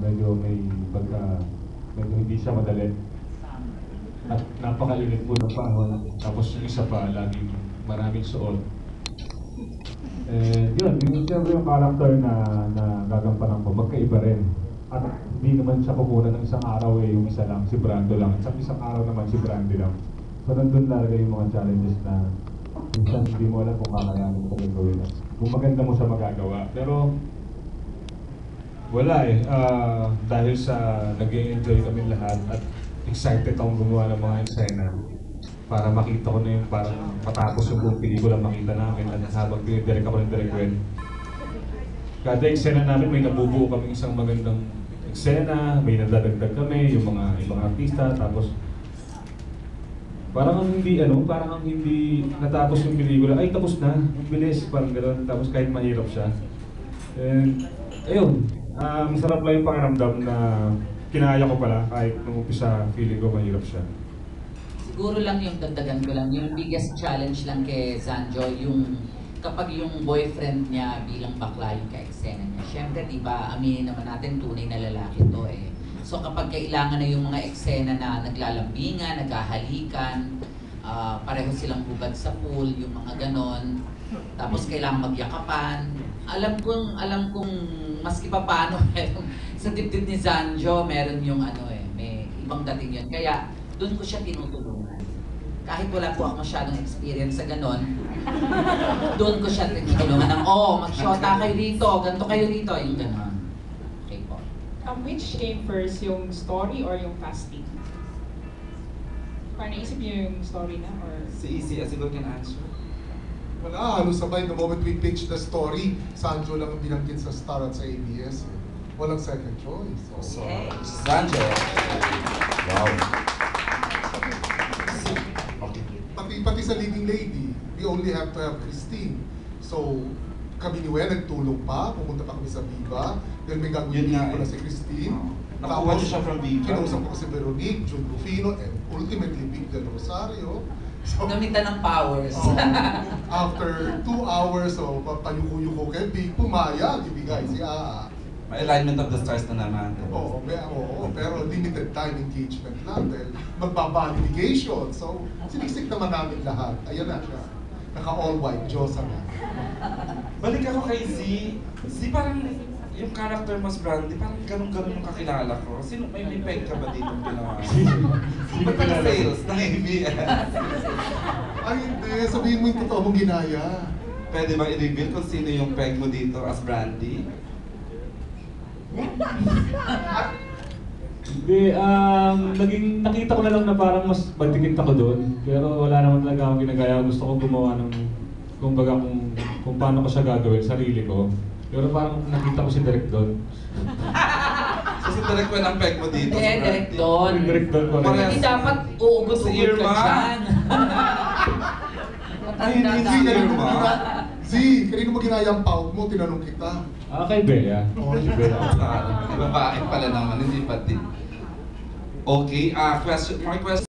medyo medyo hindi siya madali. At napakainit po ng panahon. Tapos yung isa pa, laging maraming suot. Yun, siyempre yung character na gagampanan ko, magkaiba rin. At hindi naman siya kukunan ng isang araw yung isa lang, si Brando lang. At isang araw naman si Brandy lang. So nandun talaga yung mga challenges na minsan hindi mo alam kung kakayanin mo kung gawin. Kung maganda mo siya magagawa. Pero wala dahil sa nag-enjoy kami lahat at excited akong gumawa ng mga eksena para makita ko na yung parang matapos yung buong pelikula makita namin at habang dinidirect ako ng direct when kada eksena namin may nabubuo kami isang magandang eksena, may nadadagdag kami, yung mga ibang artista, tapos parang ang hindi natapos yung pelikula, ay tapos na, bilis, parang gano'n, tapos kahit mahirap siya. And ayun, masarap lang yung pakiramdam na kinaya ko pala kahit nung umpisa feeling ko mahirap siya. Siguro lang yung dagdagan ko lang, yung biggest challenge lang kay Zanjo, yung kapag yung boyfriend niya bilang bakla yung ka-eksena niya. Siyempre, di ba, aminin naman natin, tunay na lalaki to eh. So kapag kailangan na yung mga eksena na naglalambingan, naghahalikan, pareho silang hubad sa pool, yung mga ganon, tapos kailangan magyakapan, alam kong maski pa paano sa dibdib ni Zanjo, meron yung may ibang dating yun. Kaya doon ko siya tinutulungan. Kahit wala po ako masyadong experience sa ganon, doon ko siya tinutulungan ng, mag-shota kayo dito, ganito kayo dito, yung ganon. Okay po. Which came first, yung story or yung casting? Parang naisip niyo yung story na or? Si Easy, as can answer. Wala, halos sabay. The moment we pitched the story, Sanjo lang ang binanggit sa Star at sa ABS. Walang second choice. So, Sanjo. Wow. Pati sa leading lady, we only have to have Christine. So, kami ni Wen nagtulong pa, pumunta pa kami sa Viva. Then may gagawin ko na si Christine. Nakuha niyo siya from Viva. Kinausap ko si Veronique, June Rufino, and ultimately Vic Del Rosario. So, gamitan ng powers. After 2 hours, panyuko-yuko kay Vic, pumayag, ibigay si Aa. May alignment of the stars na naman. Oo, pero limited time engagement lang dahil magbabalibigation. So, sinisik naman namin lahat. Ayan na siya. Naka-all white, Diyosa na. Balik ako kay Z. Z parang yung character mas Brandy, parang ganun-ganun yung kakilala ko. Sino, may peg ka ba dito ginawa? Ba't pala sales ng ABS? Ay, hindi. Sabihin mo yung totoo mong ginaya. Pwede bang i-reveal kung sino yung peg mo dito as Brandy? Hindi, nakita ko na lang na parang mas badikit ako doon. Pero wala naman talaga akong ginagaya. Gusto ko gumawa ng, kumbaga kung paano ko siya gagawin, sarili ko. Pero parang nakita ko si Direk doon. So si Direk ko ang peg mo dito sa Brandy? Direk doon. Direk doon ko rin. Hindi dapat uugot-ugot ka dyan. Ay, hindi si Irma. Z, kanino mo ginaya ang pout mo? Tinanong kita. Kay Bea. Si Bea. Babae pala naman, hindi pati. Okay, my question